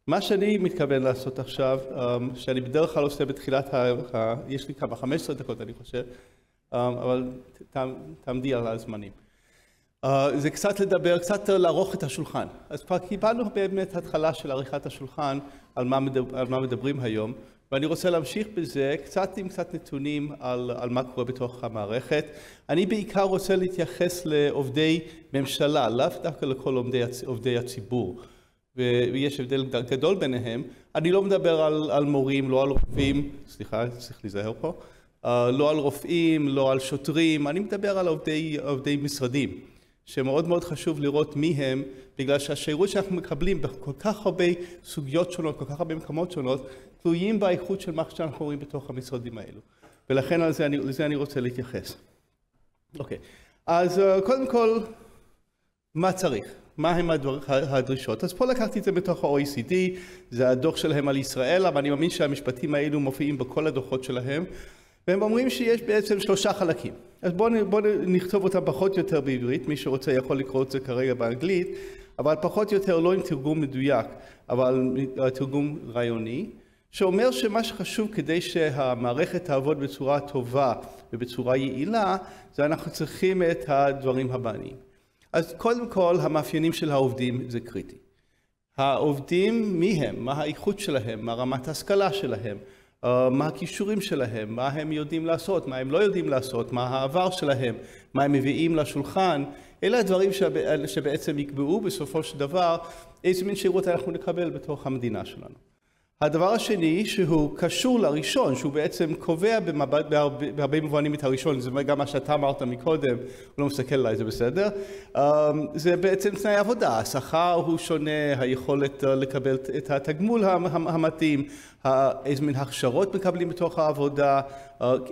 מה שאני מתכוון לעשות עכשיו, שאני בדרך כלל עושה בתחילת יש לי כמה 15 דקות אני חושב, אבל תעמדי על הזמנים. זה קצת לדבר, קצת לערוך את השולחן. אז כבר קיבלנו באמת התחלה של עריכת השולחן על מה מדברים היום, ואני רוצה להמשיך בזה עם קצת נתונים על מה קורה בתוך המערכת. אני בעיקר רוצה להתייחס לעובדי ממשלה, לאו דווקא לכל עובדי הציבור. ויש הבדל גדול ביניהם. אני לא מדבר על מורים, לא על רופאים, סליחה, צריך להיזהר פה, לא על רופאים, לא על שוטרים, אני מדבר על עובדי משרדים, שמאוד מאוד חשוב לראות מי הם, בגלל שהשירות שאנחנו מקבלים בכל כך הרבה סוגיות שונות, כל כך הרבה מקומות שונות, תלויים באיכות של מה שאנחנו רואים בתוך המשרדים האלו. ולכן לזה אני רוצה להתייחס. אוקיי, אז קודם כל, מה צריך? מה הם הדרישות? אז פה לקחתי את זה בתוך ה-OECD, זה הדוח שלהם על ישראל, אבל אני מאמין שהמשפטים האלו מופיעים בכל הדוחות שלהם, והם אומרים שיש בעצם 3 חלקים. אז בואו נכתוב אותם פחות או יותר בעברית, מי שרוצה יכול לקרוא את זה כרגע באנגלית, אבל פחות או יותר לא עם תרגום מדויק, אבל תרגום רעיוני, שאומר שמה שחשוב כדי שהמערכת תעבוד בצורה טובה ובצורה יעילה, זה אנחנו צריכים את הדברים הבאים. אז קודם כל, המאפיינים של העובדים זה קריטי. העובדים, מי הם? מה האיכות שלהם? מה רמת ההשכלה שלהם? מה הכישורים שלהם? מה הם יודעים לעשות? מה הם לא יודעים לעשות? מה העבר שלהם? מה הם מביאים לשולחן? אלה הדברים שבעצם יקבעו בסופו של דבר איזה מין שירות אנחנו נקבל בתוך המדינה שלנו. הדבר השני שהוא קשור לראשון, שהוא בעצם קובע בהרבה מובנים את הראשון, זה גם מה שאתה אמרת מקודם, הוא לא מסתכל עליי, זה בסדר, זה בעצם תנאי עבודה, השכר הוא שונה, היכולת לקבל את התגמול המתאים, איזה מין הכשרות מקבלים בתוך העבודה,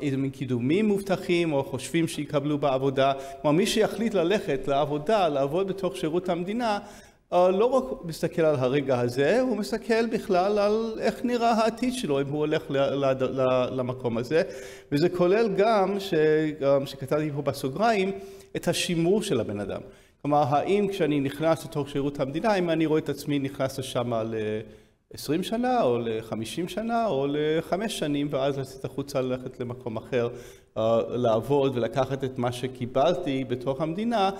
איזה מין קידומים מובטחים או חושבים שיקבלו בעבודה, כלומר מי שיחליט ללכת לעבודה, לעבוד בתוך שירות המדינה, לא רק מסתכל על הרגע הזה, הוא מסתכל בכלל על איך נראה העתיד שלו, אם הוא הולך למקום הזה, וזה כולל גם, שכתבתי פה בסוגריים, את השימור של הבן אדם. כלומר, האם כשאני נכנס לתוך שירות המדינה, אם אני רואה את עצמי נכנס לשם ל-20 שנה, או ל-50 שנה, או ל-5 שנים, ואז לצאת החוצה ללכת למקום אחר, לעבוד ולקחת את מה שקיבלתי בתוך המדינה,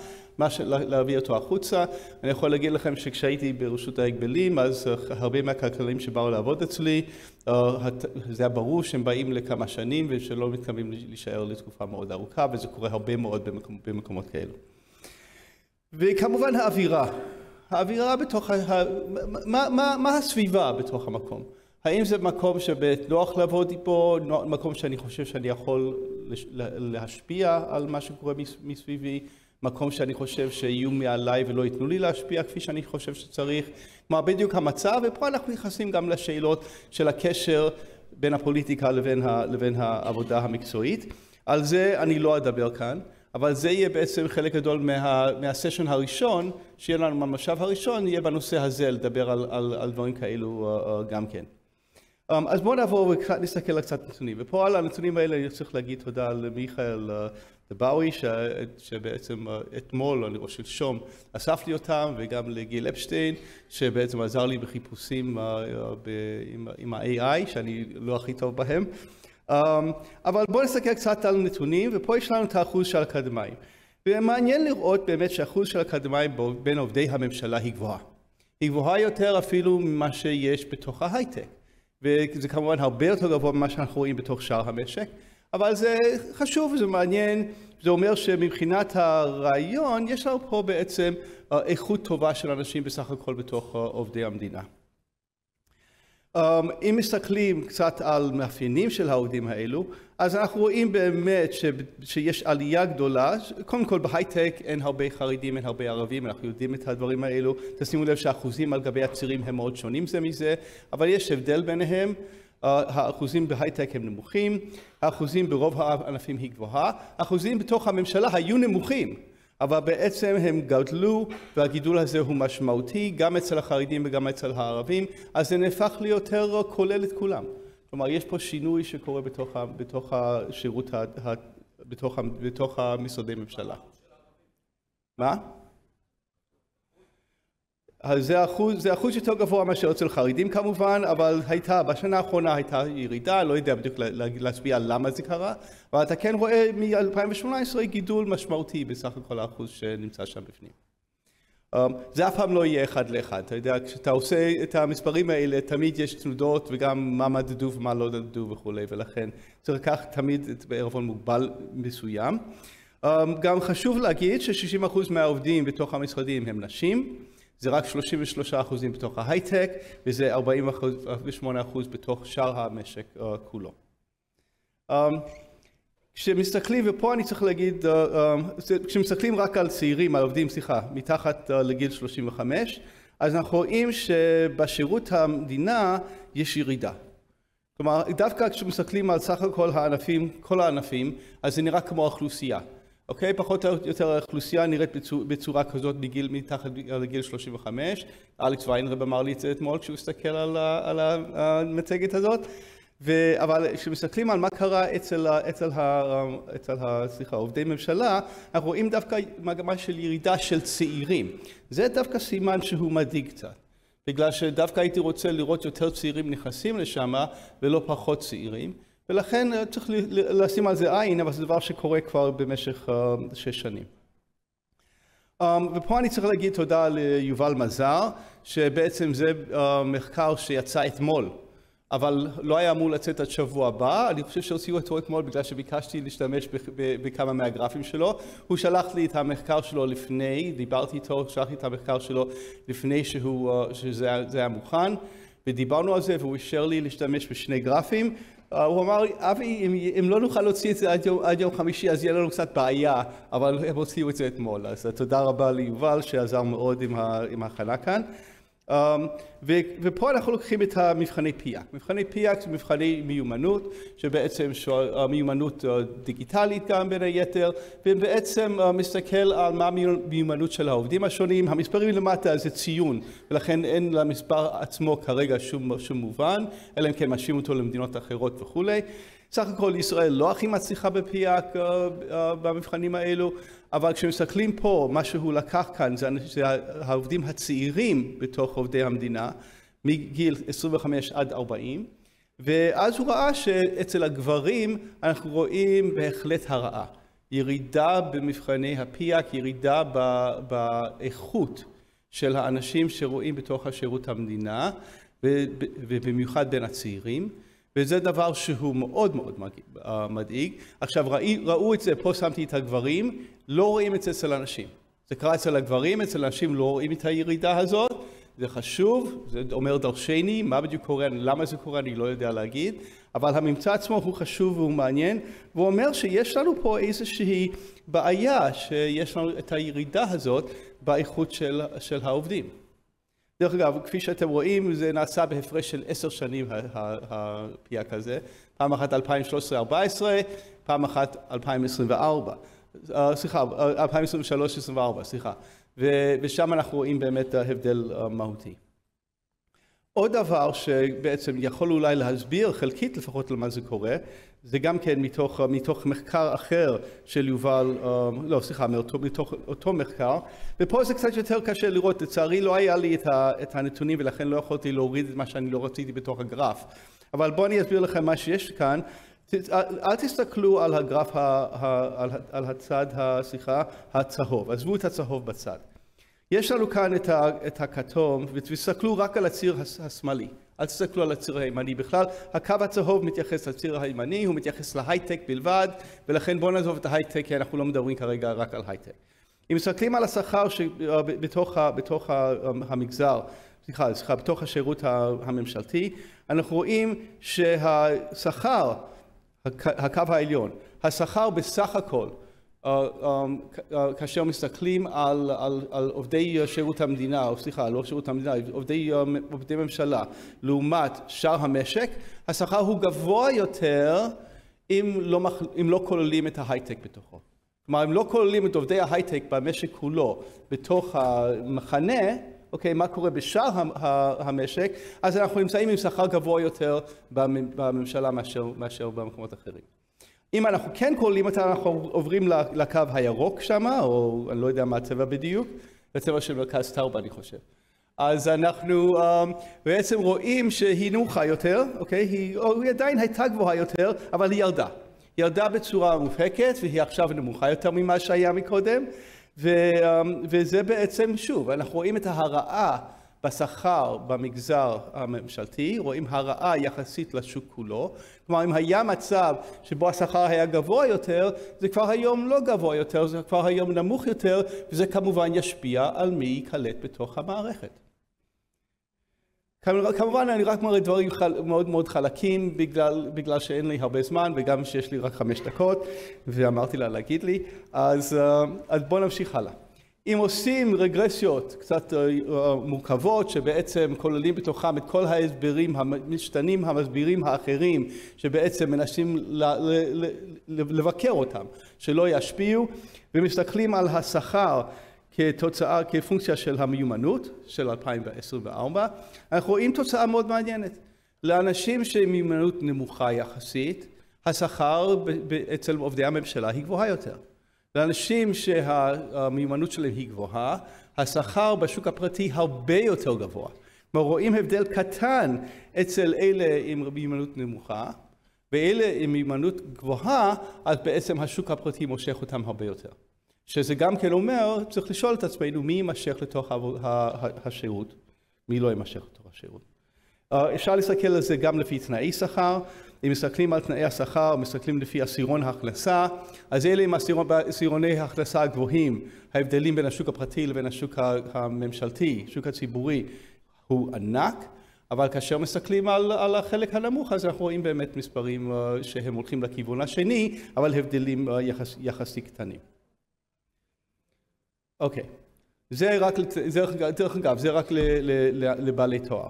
להביא אותו החוצה. אני יכול להגיד לכם שכשהייתי ברשות ההגבלים, אז הרבה מהכלכלנים שבאו לעבוד אצלי, זה היה ברור שהם באים לכמה שנים ושלא מתכוונים להישאר לתקופה מאוד ארוכה, וזה קורה הרבה מאוד במקומות כאלו. וכמובן האווירה בתוך, מה הסביבה בתוך המקום? האם זה מקום שבנוח לעבוד פה, מקום שאני חושב שאני יכול להשפיע על מה שקורה מסביבי, מקום שאני חושב שיהיו מעליי ולא ייתנו לי להשפיע כפי שאני חושב שצריך, כלומר בדיוק המצב, ופה אנחנו נכנסים גם לשאלות של הקשר בין הפוליטיקה לבין העבודה המקצועית. על זה אני לא אדבר כאן, אבל זה יהיה בעצם חלק גדול מהסשן הראשון, שיהיה לנו מהמשב הראשון, יהיה בנושא הזה לדבר על דברים כאלו גם כן. אז בואו נעבור ונסתכל על קצת נתונים, ופה על הנתונים האלה אני צריך להגיד תודה למיכאל דבאוי, שבעצם אתמול, אני חושב שלשום, אסף לי אותם, וגם לגיל אפשטיין, שבעצם עזר לי בחיפושים עם ה-AI, שאני לא הכי טוב בהם. אבל בואו נסתכל קצת על נתונים, ופה יש לנו את האחוז של האקדמאים. ומעניין לראות באמת שהאחוז של האקדמאים בין עובדי הממשלה היא גבוהה. היא גבוהה יותר אפילו ממה שיש בתוך ההייטק. וזה כמובן הרבה יותר גבוה ממה שאנחנו רואים בתוך שאר המשק, אבל זה חשוב וזה מעניין, זה אומר שמבחינת הרעיון יש לנו פה בעצם איכות טובה של אנשים בסך הכל בתוך עובדי המדינה. אם מסתכלים קצת על מאפיינים של העובדים האלו, אז אנחנו רואים באמת שיש עלייה גדולה, קודם כל בהייטק אין הרבה חרדים, אין הרבה ערבים, אנחנו יודעים את הדברים האלו, תשימו לב שהאחוזים על גבי הצירים הם מאוד שונים זה מזה, אבל יש הבדל ביניהם, האחוזים בהייטק הם נמוכים, האחוזים ברוב הענפים היא גבוהה, האחוזים בתוך הממשלה היו נמוכים, אבל בעצם הם גדלו, והגידול הזה הוא משמעותי, גם אצל החרדים וגם אצל הערבים, אז זה נהפך ליותר כולל את כולם. כלומר, יש פה שינוי שקורה בתוך השירות, בתוך המשרדי ממשלה. מה? זה אחוז יותר גבוה מאשר אצל חרדים כמובן, אבל בשנה האחרונה הייתה ירידה, לא יודע בדיוק להצביע למה זה קרה, אבל אתה כן רואה מ-2018 גידול משמעותי בסך הכל האחוז שנמצא שם בפנים. זה אף פעם לא יהיה אחד לאחד, אתה יודע, כשאתה עושה את המספרים האלה, תמיד יש תנודות וגם מה מדדו ומה לא מדדו וכולי, ולכן צריך לקחת תמיד בערבון מוגבל מסוים. גם חשוב להגיד ש-60% מהעובדים בתוך המשרדים הם נשים, זה רק 33% בתוך ההייטק, וזה 48% בתוך שאר המשק כולו. כשמסתכלים, ופה אני צריך להגיד, כשמסתכלים רק על צעירים, על עובדים, מתחת לגיל 35, אז אנחנו רואים שבשירות המדינה יש ירידה. כלומר, דווקא כשמסתכלים על סך הכל הענפים, כל הענפים, אז זה נראה כמו אוכלוסייה. אוקיי? פחות או יותר האוכלוסייה נראית בצורה כזאת מתחת לגיל 35. אלכס ויינרב אמר לי את זה אתמול כשהוא הסתכל על המצגת הזאת. אבל כשמסתכלים על מה קרה אצל עובדי ממשלה, אנחנו רואים דווקא מגמה של ירידה של צעירים. זה דווקא סימן שהוא מדאיג קצת. בגלל שדווקא הייתי רוצה לראות יותר צעירים נכנסים לשם ולא פחות צעירים. ולכן צריך לשים על זה עין, אבל זה דבר שקורה כבר במשך 6 שנים. ופה אני צריך להגיד תודה ליובל מזר, שבעצם זה מחקר שיצא אתמול, אבל לא היה אמור לצאת עד שבוע הבא. אני חושב שהוציאו אותו אתמול בגלל שביקשתי להשתמש בכמה מהגרפים שלו. הוא שלח לי את המחקר שלו לפני, דיברתי איתו, שלח לי את המחקר שלו לפני שזה היה מוכן, ודיברנו על זה והוא אישר לי להשתמש בשני גרפים. הוא אמר לי, אבי, אם לא נוכל להוציא את זה עד יום חמישי, אז יהיה לנו קצת בעיה, אבל הם הוציאו את זה אתמול. אז תודה רבה ליובל שעזר מאוד עם ההכנה כאן. ופה אנחנו לוקחים את המבחני פיאק. מבחני פיאק זה מבחני מיומנות, שבעצם מיומנות דיגיטלית גם בין היתר, ובעצם מסתכל על מה המיומנות של העובדים השונים. המספרים למטה זה ציון, ולכן אין למספר עצמו כרגע שום מובן, אלא אם כן משווים אותו למדינות אחרות וכולי. סך הכל ישראל לא הכי מצליחה בפיאק במבחנים האלו, אבל כשמסתכלים פה, מה שהוא לקח כאן זה העובדים הצעירים בתוך עובדי המדינה, מגיל 25 עד 40, ואז הוא ראה שאצל הגברים אנחנו רואים בהחלט הרעה. ירידה במבחני הפיאק, ירידה באיכות של האנשים שרואים בתוך השירות המדינה, ובמיוחד בין הצעירים. וזה דבר שהוא מאוד מאוד מדאיג. עכשיו ראו את זה, פה שמתי את הגברים, לא רואים את זה אצל אנשים. זה קרה אצל הגברים, אצל אנשים לא רואים את הירידה הזאת. זה חשוב, זה אומר דרשני, מה בדיוק קורה, למה זה קורה, אני לא יודע להגיד. אבל הממצא עצמו הוא חשוב והוא מעניין, והוא אומר שיש לנו פה איזושהי בעיה, שיש לנו את הירידה הזאת באיכות של העובדים. דרך אגב, כפי שאתם רואים, זה נעשה בהפרש של 10 שנים, הפיאק הזה. פעם אחת 2013-2014, פעם אחת 2024. 2023-2024, סליחה. ושם אנחנו רואים באמת הבדל מהותי. עוד דבר שבעצם יכול אולי להסביר, חלקית לפחות למה זה קורה, זה גם כן מתוך מחקר אחר של יובל, מתוך אותו מחקר, ופה זה קצת יותר קשה לראות, לצערי לא היה לי את הנתונים ולכן לא יכולתי להוריד את מה שאני לא רציתי בתוך הגרף, אבל בואו אני אסביר לכם מה שיש כאן. אל תסתכלו על הגרף, על הצד הצהוב, עזבו את הצהוב בצד. יש לנו כאן את הכתום, ותסתכלו רק על הציר השמאלי. אל תסתכלו על הציר הימני בכלל. הקו הצהוב מתייחס לציר הימני, הוא מתייחס להייטק בלבד, ולכן בואו נעזוב את ההייטק, כי אנחנו לא מדברים כרגע רק על הייטק. אם מסתכלים על השכר בתוך המגזר, בתוך השירות הממשלתי, אנחנו רואים שהשכר, הקו העליון, השכר בסך הכל, כאשר מסתכלים על עובדי שירות המדינה, או סליחה, לא שירות המדינה, עובדי ממשלה, לעומת שאר המשק, השכר הוא גבוה יותר אם לא כוללים את ההייטק בתוכו. כלומר, אם לא כוללים את עובדי ההייטק במשק כולו בתוך המחנה, אוקיי, מה קורה בשאר המשק, אז אנחנו נמצאים עם שכר גבוה יותר בממשלה מאשר במקומות אחרים. אם אנחנו כן כוללים אותה, אנחנו עוברים לקו הירוק שם, או אני לא יודע מה הצבע בדיוק, הצבע של מרכז טאוב אני חושב. אז אנחנו בעצם רואים שהיא נמוכה יותר, אוקיי? היא עדיין הייתה גבוהה יותר, אבל היא ירדה. היא ירדה בצורה מובהקת, והיא עכשיו נמוכה יותר ממה שהיה מקודם, וזה בעצם, שוב, אנחנו רואים את ההרעה בשכר במגזר הממשלתי, רואים הרעה יחסית לשוק כולו. כלומר, אם היה מצב שבו השכר היה גבוה יותר, זה כבר היום לא גבוה יותר, זה כבר היום נמוך יותר, וזה כמובן ישפיע על מי ייקלט בתוך המערכת. כמובן, אני רק מראה דברים מאוד מאוד חלקים, בגלל שאין לי הרבה זמן, וגם שיש לי רק 5 דקות, ואמרתי לה להגיד לי, אז בואו נמשיך הלאה. אם עושים רגרסיות קצת מורכבות, שבעצם כוללים בתוכם את כל ההסברים המשתנים המסבירים האחרים, שבעצם מנסים לבקר אותם, שלא ישפיעו, ומסתכלים על השכר כתוצאה, כפונקציה של המיומנות של 2024, אנחנו רואים תוצאה מאוד מעניינת. לאנשים שמיומנות נמוכה יחסית, השכר אצל עובדי הממשלה היא גבוהה יותר. לאנשים שהמיומנות שלהם היא גבוהה, השכר בשוק הפרטי הרבה יותר גבוה. כלומר, רואים הבדל קטן אצל אלה עם מיומנות נמוכה, ואלה עם מיומנות גבוהה, אז בעצם השוק הפרטי מושך אותם הרבה יותר. שזה גם כן אומר, צריך לשאול את עצמנו מי יימשך לתוך השירות, מי לא יימשך לתוך השירות. אפשר להסתכל על זה גם לפי תנאי שכר. אם מסתכלים על תנאי השכר, מסתכלים לפי עשירון ההכנסה, אז אלה עם עשירוני ההכנסה הגבוהים, ההבדלים בין השוק הפרטי לבין השוק הממשלתי, השוק הציבורי, הוא ענק, אבל כאשר מסתכלים על החלק הנמוך, אז אנחנו רואים באמת מספרים שהם הולכים לכיוון השני, אבל הבדלים יחסית קטנים. אוקיי, דרך אגב, זה רק לבעלי תואר.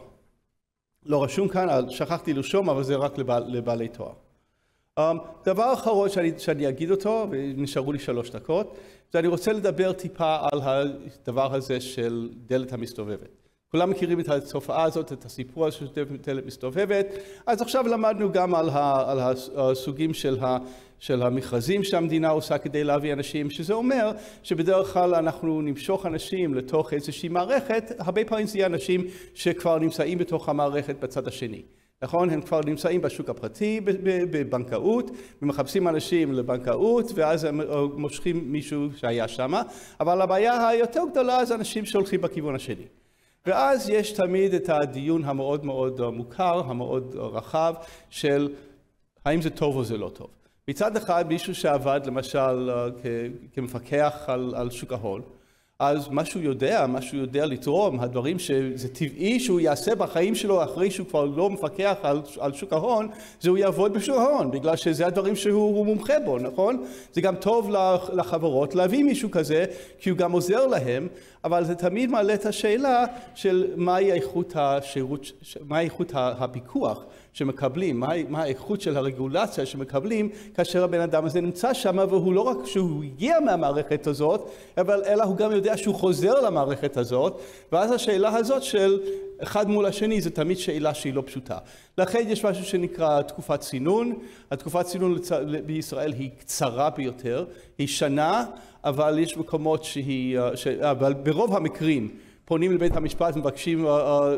לא רשום כאן, שכחתי לרשום, אבל זה רק לבעלי תואר. דבר אחרון שאני אגיד אותו, ונשארו לי 3 דקות, זה אני רוצה לדבר טיפה על הדבר הזה של דלת המסתובבת. כולם מכירים את התופעה הזאת, את הסיפור של דלת מסתובבת, אז עכשיו למדנו גם על הסוגים של המכרזים שהמדינה עושה כדי להביא אנשים, שזה אומר שבדרך כלל אנחנו נמשוך אנשים לתוך איזושהי מערכת, הרבה פעמים זה יהיה אנשים שכבר נמצאים בתוך המערכת בצד השני. נכון? הם כבר נמצאים בשוק הפרטי, בבנקאות, ומחפשים אנשים לבנקאות, ואז הם מושכים מישהו שהיה שם, אבל הבעיה היותר גדולה זה אנשים שהולכים בכיוון השני. ואז יש תמיד את הדיון המאוד מאוד מוכר, המאוד רחב, של האם זה טוב או זה לא טוב. מצד אחד, מישהו שעבד למשל כמפקח על שוק ההון, אז מה שהוא יודע לתרום, הדברים שזה טבעי שהוא יעשה בחיים שלו אחרי שהוא כבר לא מפקח על שוק ההון, זה הוא יעבוד בשוק ההון, בגלל שזה הדברים שהוא מומחה בו, נכון? זה גם טוב לחברות להביא מישהו כזה, כי הוא גם עוזר להם, אבל זה תמיד מעלה את השאלה של מהי איכות השירות, מהי איכות הפיקוח שמקבלים, מה האיכות של הרגולציה שמקבלים, כאשר הבן אדם הזה נמצא שם, והוא לא רק שהוא הגיע מהמערכת הזאת, אלא הוא גם יודע שהוא חוזר למערכת הזאת, ואז השאלה הזאת של אחד מול השני, זה תמיד שאלה שהיא לא פשוטה. לכן יש משהו שנקרא תקופת צינון. התקופת צינון בישראל היא קצרה ביותר, היא שנה, אבל יש מקומות אבל ברוב המקרים, פונים לבית המשפט ומבקשים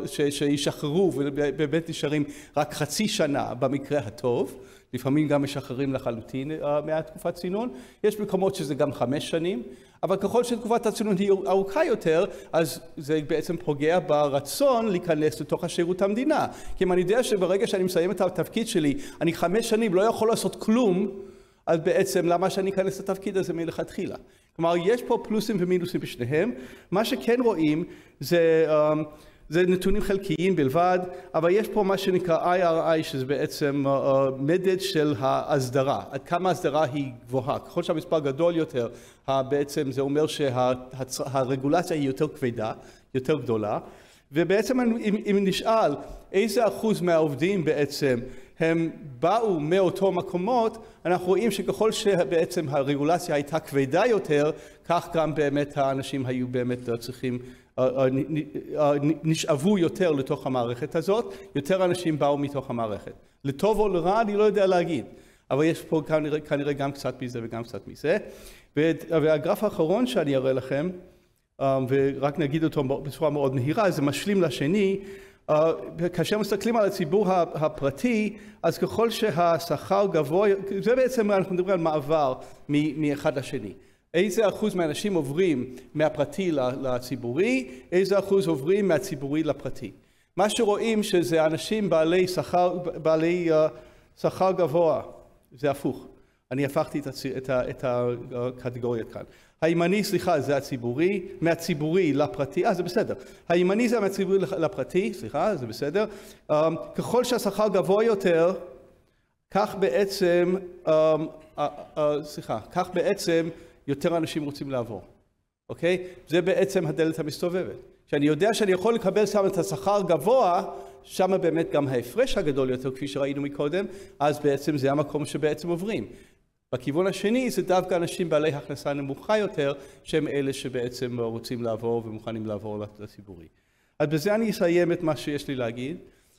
שישחררו, ובאמת נשארים רק חצי שנה במקרה הטוב, לפעמים גם משחררים לחלוטין מהתקופת צינון. יש מקומות שזה גם 5 שנים, אבל ככל שתקופת הצינון היא ארוכה יותר, אז זה בעצם פוגע ברצון להיכנס לתוך השירות המדינה. כי אם אני יודע שברגע שאני מסיים את התפקיד שלי, אני 5 שנים לא יכול לעשות כלום, אז בעצם למה שאני אכנס לתפקיד הזה מלכתחילה. כלומר, יש פה פלוסים ומינוסים בשניהם. מה שכן רואים זה נתונים חלקיים בלבד, אבל יש פה מה שנקרא IRI, שזה בעצם מדד של ההסדרה, עד כמה ההסדרה היא גבוהה. ככל שהמספר גדול יותר, בעצם זה אומר שהרגולציה היא יותר כבדה, יותר גדולה, ובעצם אם נשאל איזה אחוז מהעובדים בעצם הם באו מאותו מקומות, אנחנו רואים שככל שבעצם הרגולציה הייתה כבדה יותר, כך גם באמת האנשים היו באמת צריכים, נשאבו יותר לתוך המערכת הזאת, יותר אנשים באו מתוך המערכת. לטוב או לרע אני לא יודע להגיד, אבל יש פה כנראה גם קצת מזה וגם קצת מזה. והגרף האחרון שאני אראה לכם, ורק נגיד אותו בצורה מאוד מהירה, זה משלים לשני. כאשר מסתכלים על הציבור הפרטי, אז ככל שהשכר גבוה, זה בעצם אנחנו מדברים על מעבר מאחד לשני. איזה אחוז מהאנשים עוברים מהפרטי לציבורי, איזה אחוז עוברים מהציבורי לפרטי. מה שרואים שזה אנשים בעלי שכר גבוה, זה הפוך. אני הפכתי את הקטגוריה כאן. הימני, סליחה, זה הציבורי, מהציבורי לפרטי, זה בסדר. הימני זה מהציבורי לפרטי, סליחה, זה בסדר. ככל שהשכר גבוה יותר, כך בעצם יותר אנשים רוצים לעבור. אוקיי? זה בעצם הדלת המסתובבת. כשאני יודע שאני יכול לקבל שם את השכר גבוה, שם באמת גם ההפרש הגדול יותר, כפי שראינו מקודם, אז בעצם זה המקום שבעצם עוברים. בכיוון השני זה דווקא אנשים בעלי הכנסה נמוכה יותר, שהם אלה שבעצם רוצים לעבור ומוכנים לעבור לציבורי. אז בזה אני אסיים את מה שיש לי להגיד.